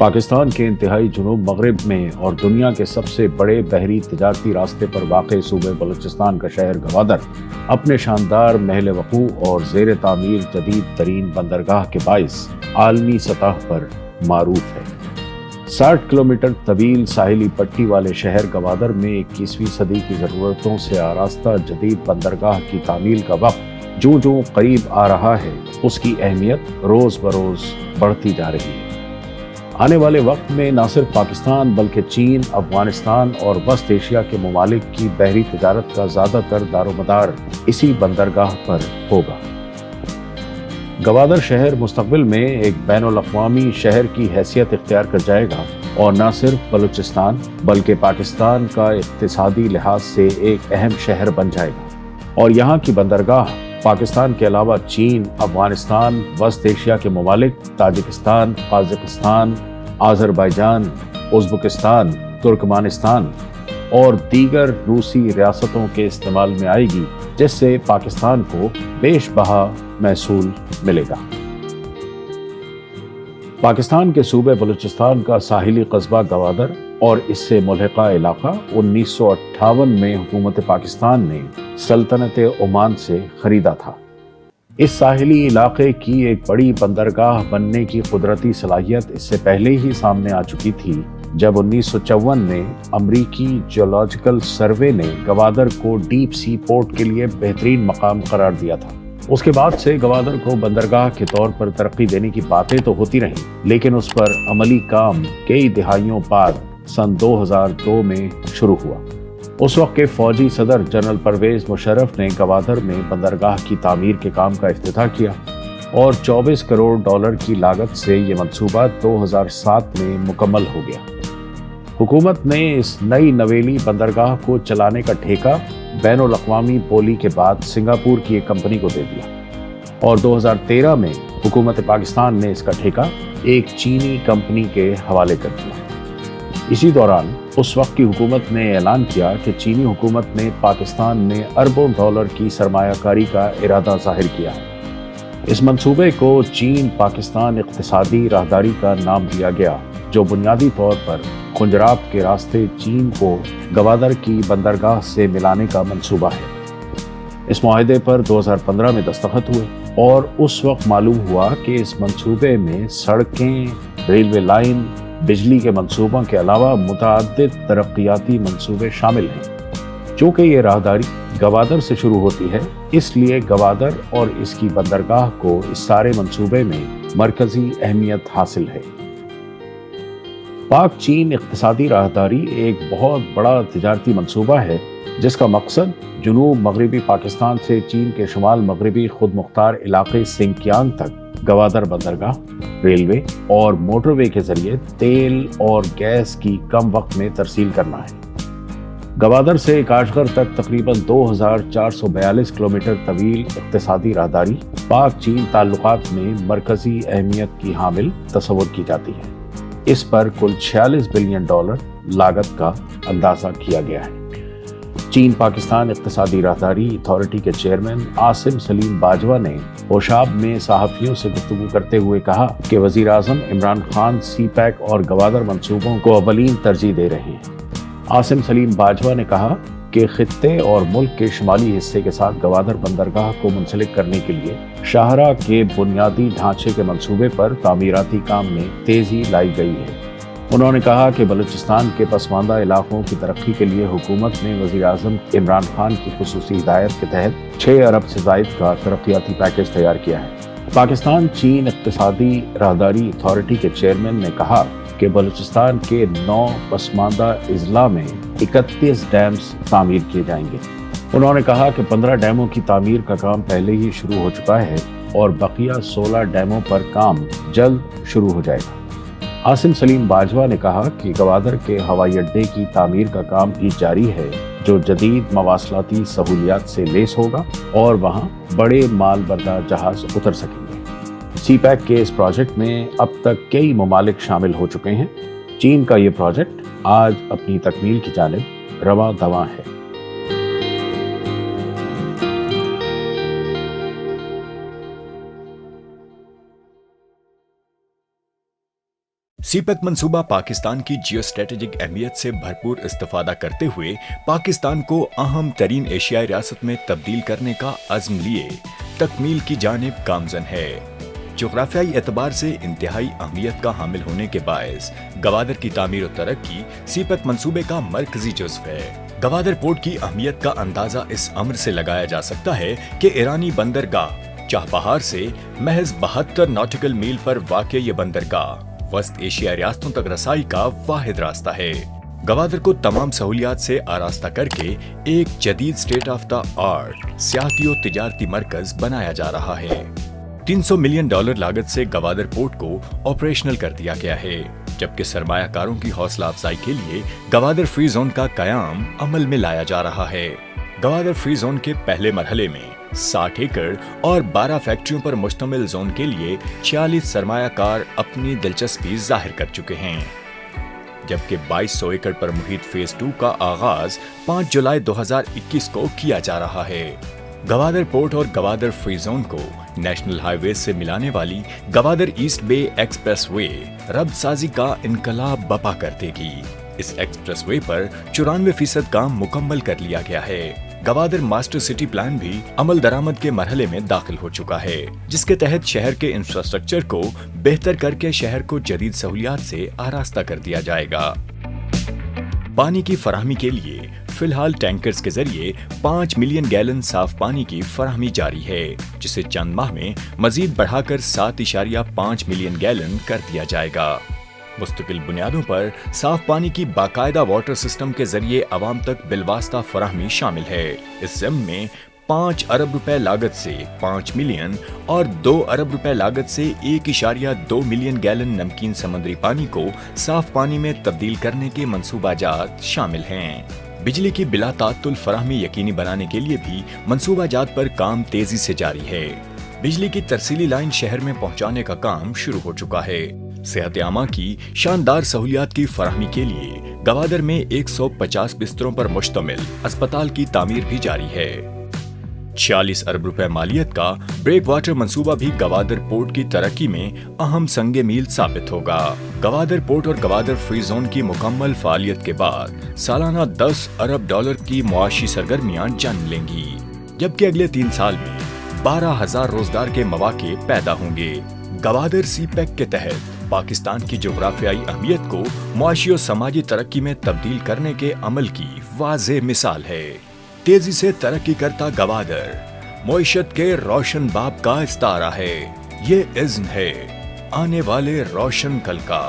पाकिस्तान के इंतहाई जुनूब मगरिब में और दुनिया के सबसे बड़े बहरी तजारती रास्ते पर वाक़ सूबे बलूचिस्तान का शहर गवादर अपने शानदार महल वक़ू और ज़ेर तामीर जदीद तरीन बंदरगाह के बाइस आलमी सतह पर मारूफ है। 60 किलोमीटर तवील साहिली पट्टी वाले शहर गवादर में 21वीं सदी की ज़रूरतों से आरास्ता जदीद बंदरगाह की तामील का वक्त जो जो करीब आ रहा है, उसकी अहमियत रोज़ बरोज़ बढ़ती जा रही है। आने वाले वक्त में न सिर्फ पाकिस्तान बल्कि चीन, अफगानिस्तान और वस्त एशिया के ममालिक की बहरी तजारत का ज़्यादातर दारोमदार इसी बंदरगाह पर होगा। गवादर शहर मुस्तकबिल में एक बैनुल-अक़वामी शहर की हैसियत इख्तियार कर जाएगा और न सिर्फ बलूचिस्तान बल्कि पाकिस्तान का इक़्तिसादी लिहाज से एक अहम शहर बन जाएगा और यहाँ की बंदरगाह पाकिस्तान के अलावा चीन, अफगानिस्तान, वस्त एशिया के ममालिक ताजिकिस्तान, काज़ाकिस्तान, आज़रबाईजान, उज़्बेकिस्तान, तुर्कमानिस्तान और दीगर रूसी रियासतों के इस्तेमाल में आएगी, जिससे पाकिस्तान को बेशबहा महसूल मिलेगा। पाकिस्तान के सूबे बलूचिस्तान का साहिली कस्बा गवादर और इससे मुल्हिका इलाका 1958 में हुकूमत पाकिस्तान ने सल्तनत ओमान से खरीदा था। इस साहिली इलाके की एक बड़ी बंदरगाह बनने की कुदरती सलाहियत इससे पहले ही सामने आ चुकी थी, जब 1954 में अमरीकी जियोलॉजिकल सर्वे ने गवादर को डीप सी पोर्ट के लिए बेहतरीन मकाम करार दिया था। उसके बाद से गवादर को बंदरगाह के तौर पर तरक्की देने की बातें तो होती रहीं, लेकिन उस पर अमली काम कई दिहाइयों बाद सन 2002 में शुरू हुआ। उस वक्त के फौजी सदर जनरल परवेज मुशर्रफ ने गवादर में बंदरगाह की तामीर के काम का इफ्तिताह किया और 24 करोड़ डॉलर की लागत से ये मंसूबा 2007 में मुकम्मल हो गया। हुकूमत ने इस नई नवेली बंदरगाह को चलाने का ठेका बैनुल-अक़वामी बोली के बाद सिंगापुर की एक कंपनी को दे दिया और 2013 में हुकूमत पाकिस्तान ने इसका ठेका एक चीनी कंपनी के हवाले कर दिया। इसी दौरान उस वक्त की हुकूमत ने ऐलान किया कि चीनी हुकूमत ने पाकिस्तान में अरबों डॉलर की सरमायाकारी का इरादा जाहिर किया है। इस मंसूबे को चीन पाकिस्तान इक़्तिसादी राहदारी का नाम दिया गया, जो बुनियादी तौर पर खुंजराब के रास्ते चीन को गवादर की बंदरगाह से मिलाने का मंसूबा है। इस मुआहदे पर 2015 में दस्तखत हुए और उस वक्त मालूम हुआ कि इस मंसूबे में सड़कें, रेलवे लाइन, बिजली के मंसूबों के अलावा मुतअद्दिद तरक्याती मंसूबे शामिल हैं। चूँकि ये राहदारी गवादर से शुरू होती है, इसलिए गवादर और इसकी बंदरगाह को इस सारे मंसूबे में मरकजी अहमियत हासिल है। पाक चीन इक़्तिसादी राहदारी एक बहुत बड़ा तिजारती मंसूबा है, जिसका मकसद जुनूब मगरबी पाकिस्तान से चीन के शुमाल मगरबी खुद मुख्तार इलाके सिंकियांग तक गवादर बंदरगाह, रेलवे और मोटरवे के जरिए तेल और गैस की कम वक्त में तरसील करना है। गवादर से काशगर तक तकरीबन 2442 किलोमीटर तवील इक़्तिसादी राहदारी पाक चीन ताल्लुकात में मरकजी अहमियत की हामिल तस्वुर की जाती है। इस पर कुल 46 बिलियन डॉलर लागत का अंदाजा किया गया है। चीन पाकिस्तान इक़्तिसादी राहदारी अथॉरिटी के चेयरमैन आसिम सलीम बाजवा ने होशाब में सहाफ़ियों से गुफ्तगू करते हुए कहा कि वज़ीर आज़म इमरान खान सी-पैक और गवादर मंसूबों को अव्वलीन तरजीह दे रहे हैं। आसिम सलीम बाजवा ने कहा कि खित्ते और मुल्क के शुमाली हिस्से के साथ गवादर बंदरगाह को मुंसलिक करने के लिए शाहरा के बुनियादी ढांचे के मंसूबे पर तामीराती काम में तेज़ी लाई गई है। उन्होंने कहा कि बलूचिस्तान के पसमानदा इलाकों की तरक्की के लिए हुकूमत ने वज़ीर आज़म इमरान खान की खुसूसी हिदायत के तहत 6 अरब से ज़ायद का तरक्याती पैकेज तैयार किया है। पाकिस्तान चीन इक़्तिसादी राहदारी अथॉरिटी के चेयरमैन ने कहा कि बलूचिस्तान के 9 पसमानदा अजला में 31 डैम्स तामीर किए जाएंगे। उन्होंने कहा कि 15 डैमों की तामीर का काम पहले ही शुरू हो चुका है और बकिया 16 डैमों पर काम जल्द शुरू हो जाएगा। आसिम सलीम बाजवा ने कहा कि गवादर के हवाई अड्डे की तामीर का काम भी जारी है, जो जदीद मवासलाती सहूलियात से लेस होगा और वहाँ बड़े माल बरदार जहाज उतर सकेंगे। सी-पैक के इस प्रोजेक्ट में अब तक कई ममालिक शामिल हो चुके हैं। चीन का ये प्रोजेक्ट आज अपनी तकमील की जानिब रवां दवां है। सीपेक मंसूबा पाकिस्तान की जियो स्ट्रेटेजिक अहमियत से भरपूर इस्तेफादा करते हुए पाकिस्तान को अहम तरीन एशियाई रियासत में तब्दील करने का अज़्म लिए तकमील की जानिब गामज़न है। जोग्राफियाई एतबार से इंतहाई अहमियत का हामिल होने के बायस गवादर की तामीर और तरक्की सीपेक मंसूबे का मरकजी जुज़्व है। गवादर पोर्ट की अहमियत का अंदाजा इस अम्र से लगाया जा सकता है कि ईरानी बंदरगाह चाहबहार से महज 72 नॉटिकल मील पर वाक़ ये बंदरगाह वस्त एशियाई रियासतों तक रसाई का वाहिद रास्ता है। गवादर को तमाम सहूलियात से आरास्ता करके एक जदीद स्टेट ऑफ द आर्ट सियाहती और तिजारती मरकज बनाया जा रहा है। $300 मिलियन लागत से गवादर पोर्ट को ऑपरेशनल कर दिया गया है, जबकि सरमायाकारों की हौसला अफजाई के लिए गवादर फ्री जोन का कयाम अमल में लाया जा रहा है। गवादर फ्री जोन के पहले मरहले में 60 एकड़ और 12 फैक्ट्रियों पर मुश्तमिल जोन के लिए 46 सरमायाकार अपनी दिलचस्पी जाहिर कर चुके हैं, जबकि 2200 एकड़ पर मुहित फेज 2 का आगाज 5 जुलाई 2021 को किया जा रहा है। गवादर पोर्ट और गवादर फ्री जोन को नेशनल हाईवे से मिलाने वाली गवादर ईस्ट बे एक्सप्रेस वे रब्तसाजी का इनकलाब बपा कर देगी। इस एक्सप्रेस वे पर 94% काम मुकम्मल कर लिया गया है। गवादर मास्टर सिटी प्लान भी अमल दरामद के मरहले में दाखिल हो चुका है, जिसके तहत शहर के इंफ्रास्ट्रक्चर को बेहतर करके शहर को जदीद सहूलियात से आरास्ता कर दिया जाएगा। पानी की फराहमी के लिए फिलहाल टैंकर्स के जरिए 5 मिलियन गैलन साफ पानी की फराहमी जारी है, जिसे चंद माह में मजीद बढ़ाकर 7.5 मिलियन गैलन कर दिया जाएगा। मुस्तकिल बुनियादों पर साफ पानी की बाकायदा वाटर सिस्टम के जरिए आवाम तक बिलवास्ता फराहमी शामिल है। इस ज़िम्न में 5 अरब रुपए लागत से 5 मिलियन और 2 अरब रुपए लागत से 1.2 मिलियन गैलन नमकीन समुद्री पानी को साफ पानी में तब्दील करने के मंसूबाजात शामिल हैं। बिजली की बिला तात्तुल फराहमी यकीनी बनाने के लिए भी मंसूबाजात पर काम तेजी से जारी है। बिजली की तरसीली लाइन शहर में पहुंचाने का काम शुरू हो चुका है। सेहत आमा की शानदार सहूलियात की फराहमी के लिए गवादर में 150 बिस्तरों पर मुश्तमिल अस्पताल की तामीर भी जारी है। 46 अरब रुपए मालियत का ब्रेक वाटर मंसूबा भी गवादर पोर्ट की तरक्की में अहम संगे मील साबित होगा। गवादर पोर्ट और गवादर फ्री जोन की मुकम्मल फालियत के बाद सालाना $10 अरब की मुआशी सरगर्मियां जन्म लेंगी, जबकि अगले 3 साल में 12,000 रोजगार के मौके पैदा होंगे। गवादर सीपेक के तहत पाकिस्तान की जोग्राफियाई अहमियत को मुआशी और समाजी तरक्की में तब्दील करने के अमल की वाज़ेह मिसाल है। तेजी से तरक्की करता गवादर मईशत के रोशन बाब का इस्तारा है। ये इज़्न है आने वाले रोशन कल का।